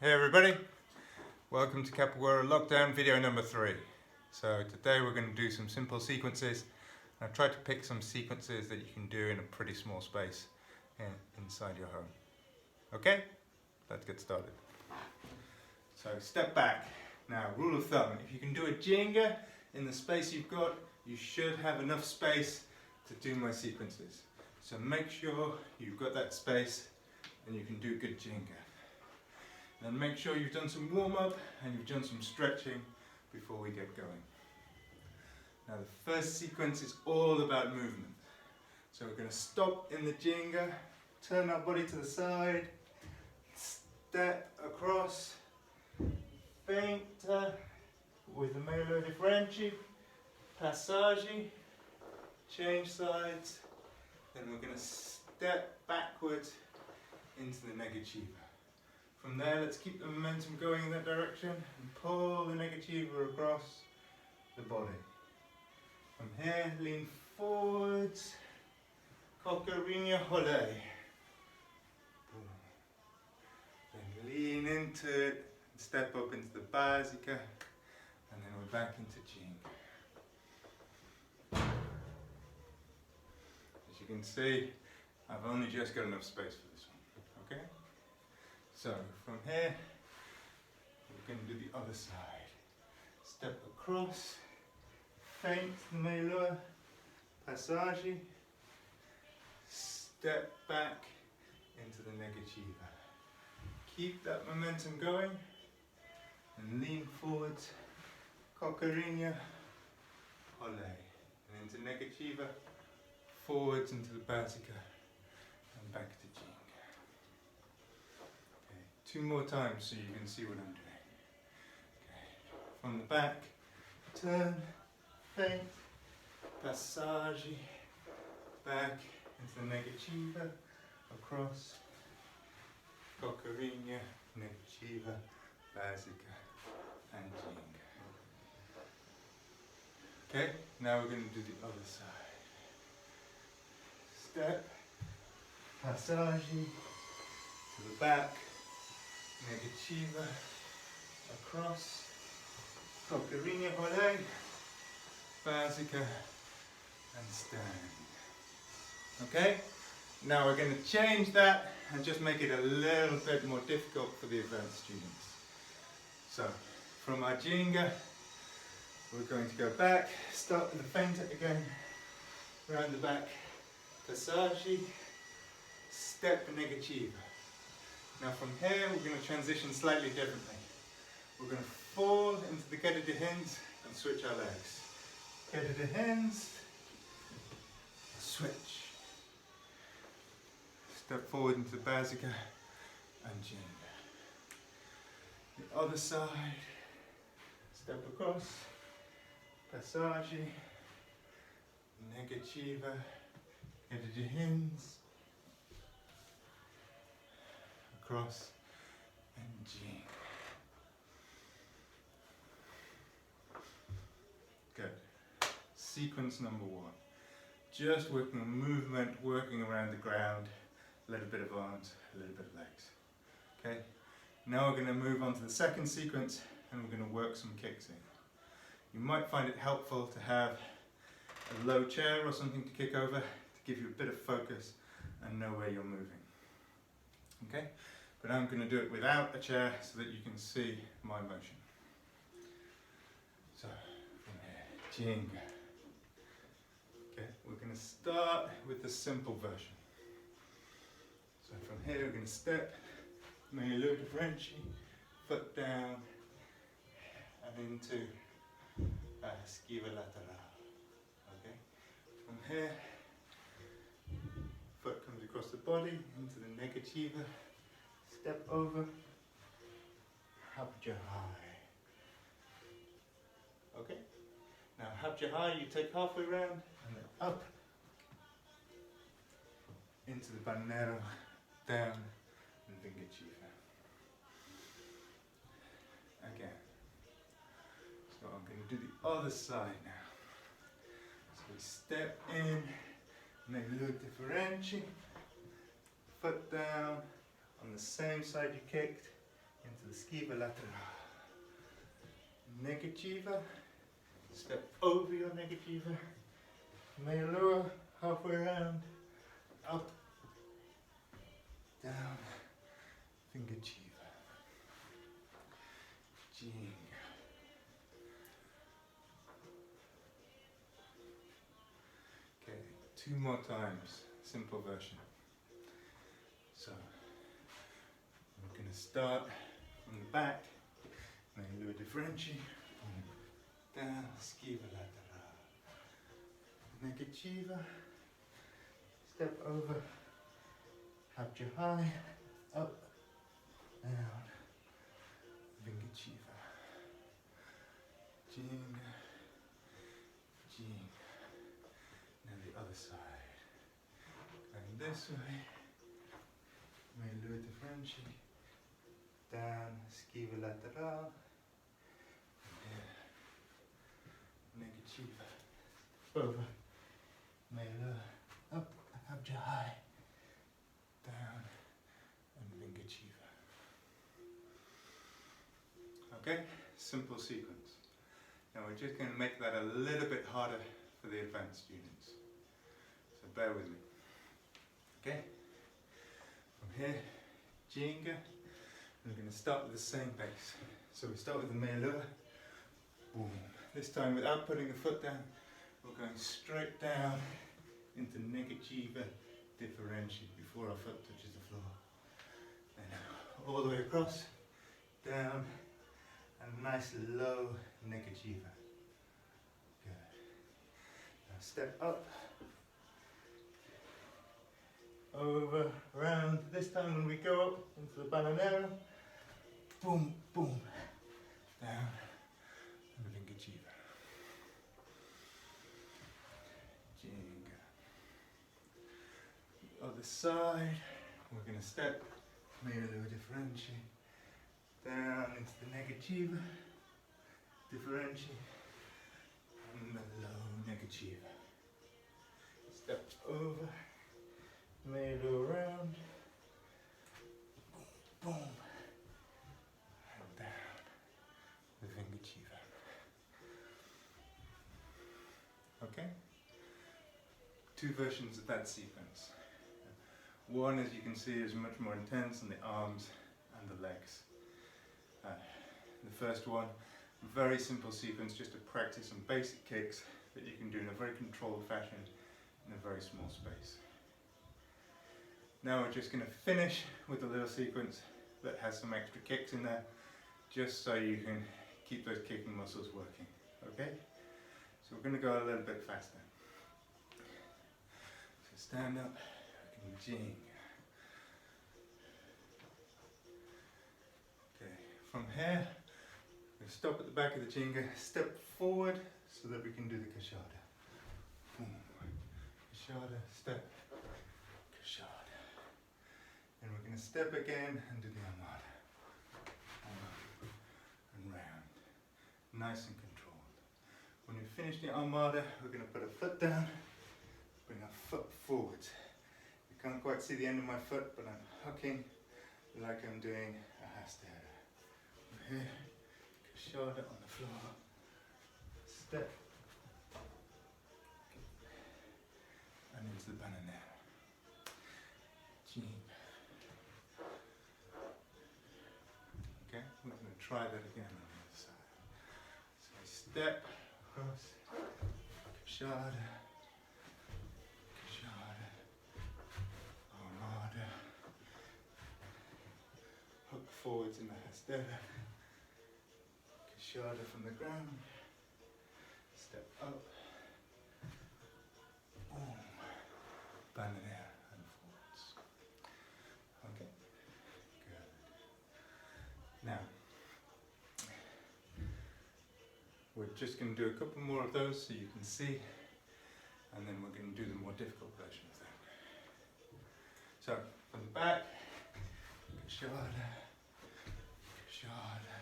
Hey everybody, welcome to Capoeira Lockdown video number 3. So today we're going to do some simple sequences. I've tried to pick some sequences that you can do in a pretty small space inside your home. Okay, let's get started. So step back. Now, rule of thumb, if you can do a jinga in the space you've got, you should have enough space to do my sequences. So make sure you've got that space and you can do good jinga. Then make sure you've done some warm-up and you've done some stretching before we get going. Now the first sequence is all about movement. So we're going to stop in the jinga, turn our body to the side, step across, feint with the Melo differenti, passage, change sides, then we're going to step backwards into the negativa. From there, let's keep the momentum going in that direction and pull the negativa across the body. From here, lean forwards, Capoeira hole. Then lean into it, step up into the basica, and then we're back into jinga. As you can see, I've only just got enough space for this one, okay? So from here, we're going to do the other side. Step across, feint the Melo, passage, step back into the negativa. Keep that momentum going and lean forwards, Capoeira hole, and into negativa, forwards into the basica, and back to jinga. Two more times so you can see what I'm doing. Okay. From the back, turn, feint, passage, back into the negativa, across, Capoeira, negativa, basica, and jinga. Okay, now we're going to do the other side. Step, passage, to the back, negativa, across, Capoeira hole, basica, and stand. Okay? Now we're going to change that and just make it a little bit more difficult for the advanced students. So, from our jinga, we're going to go back, start with the feint again, round the back, passage, step negativa. Now from here we're going to transition slightly differently. We're going to fall into the queda de hands and switch our legs. Queda de hands, switch. Step forward into the basica and jinga. The other side, step across, passage, negativa, queda de hands, across, and jinga. Good. Sequence number 1. Just working on movement, working around the ground, a little bit of arms, a little bit of legs. Okay? Now we're going to move on to the second sequence and we're going to work some kicks in. You might find it helpful to have a low chair or something to kick over to give you a bit of focus and know where you're moving. Okay? But I'm going to do it without a chair so that you can see my motion. So, from here, jinga. Okay, we're going to start with the simple version. So from here we're going to step, Melo differenti, foot down, and into esquiva lateral. Okay, from here, foot comes across the body into the negativa. Step over, habja high. Okay? Now habja high, you take halfway round and then up into the banero, down and vingachiva. Again. So I'm going to do the other side now. So we step in, Melo differenti, foot down, on the same side you kicked, into the schiva laterale. Negativa, step over your negativa, meia lua, halfway around, up, down, fingertiva, jing. Okay, 2 more times, simple version. So, we're going to start from the back, meia lua differenci, down, schiva laterale, negativa, step over, abja high, up, down, vingativa, jing, jing. Now the other side, going this way, meia lua differenci, down, schiva laterale, negativa, over, meia lua, up, abja high, down, and vingativa. Okay, simple sequence. Now we're just going to make that a little bit harder for the advanced students. So bear with me. Okay? From here, jinga. We're going to start with the same base. So we start with the meia lua. Boom. This time without putting the foot down, we're going straight down into negativa differenci before our foot touches the floor. Then all the way across, down, and nice low negativa. Good. Now step up, over, round. This time when we go up into the bananero, boom, boom, down, and vingativa. Jinga. The other side, we're going to step, meia lua differenci, down into the negativa, differenci, and the low negativa. Step over, meia lua round, boom, boom, and down, the vingativa. Okay? 2 versions of that sequence. One, as you can see, is much more intense on the arms and the legs. The first one, very simple sequence just to practice some basic kicks that you can do in a very controlled fashion in a very small space. Now we're just going to finish with a little sequence that has some extra kicks in there, just so you can keep those kicking muscles working. Okay? So we're going to go a little bit faster. So stand up, jing. Okay, from here, we stop at the back of the jinga, step forward so that we can do the kashada. Boom. Kashada, step, kashada. And we're going to step again and do the armada. And round. Nice and controlled. When we finish the armada, we're going to put a foot down, bring our foot forwards. You can't quite see the end of my foot, but I'm hooking like I'm doing a hastera. Here, kashada on the floor, step, and into the bananera. Jeep. Okay, we're going to try that again on the other side. So I step across, kashada, kashada, armada, hook forwards in the hastera, kashada from the ground, step up, boom, bananera and forwards. Okay, good. Now, we're just going to do a couple more of those so you can see, and then we're going to do the more difficult version of that. So, from the back, kashada, kashada,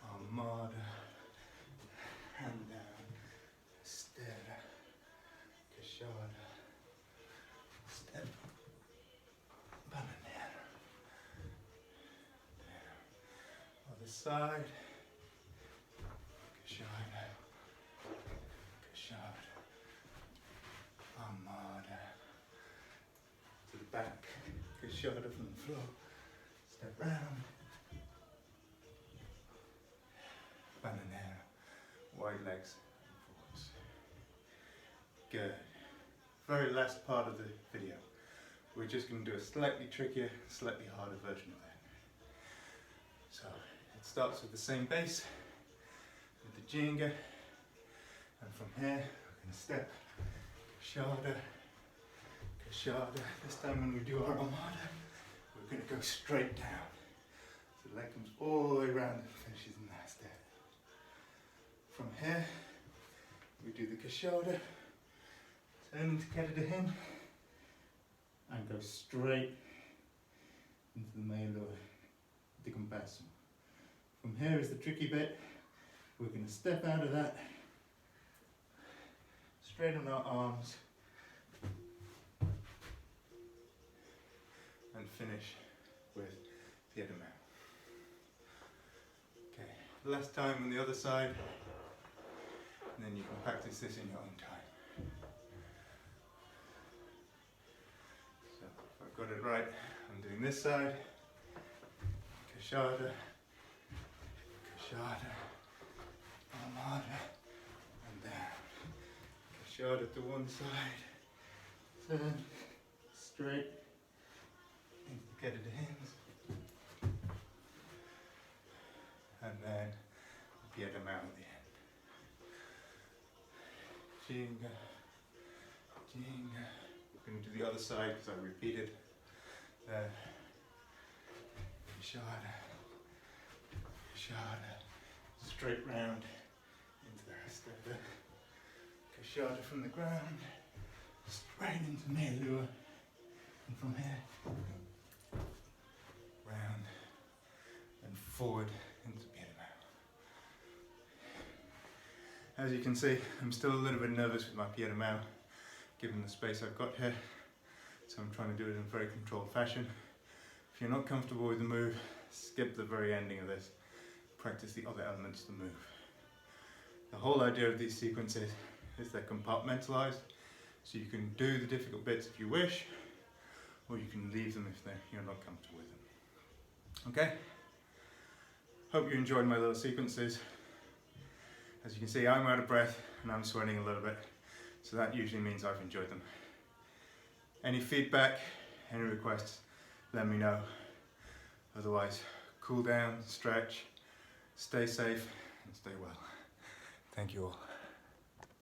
armada, hand down, stera, kashada, step, bananera, side. Cachada. Cachada. Armada. To the back. Cachada from the floor. Step round. Bananera. Wide legs and forwards. Good. Very last part of the video. We're just going to do a slightly trickier, slightly harder version of that. So it starts with the same base, with the Jenga, and from here we're going to step, Cachada, Cachada. This time when we do our Armada, we're going to go straight down. So the leg comes all the way around and finishes in that step. From here, we do the Cachada, turn into queda de hin, and go straight into the meio de compasso. From here is the tricky bit. We're going to step out of that, straight on our arms, and finish with pied de main. Okay, last time on the other side, and then you can practice this in your own time. So if I've got it right, I'm doing this side, Cachada, Cachada, Armada, and down. Cachada to one side, turn, straight, into the queda de hins, and then pied de main at the end. Jenga, Jenga. We're going to do the other side because I repeated. Cachada, Cachada, straight round into the resteta. Cachada from the ground, straight into meia lua, and from here, round and forward into pied de main. As you can see, I'm still a little bit nervous with my pied de main, given the space I've got here, so I'm trying to do it in a very controlled fashion. If you're not comfortable with the move, skip the very ending of this. Practice the other elements of the move. The whole idea of these sequences is they're compartmentalized, so you can do the difficult bits if you wish, or you can leave them if you're not comfortable with them. Okay? Hope you enjoyed my little sequences. As you can see, I'm out of breath and I'm sweating a little bit, so that usually means I've enjoyed them. Any feedback, any requests, let me know. Otherwise, cool down, stretch, stay safe, and stay well. Thank you all.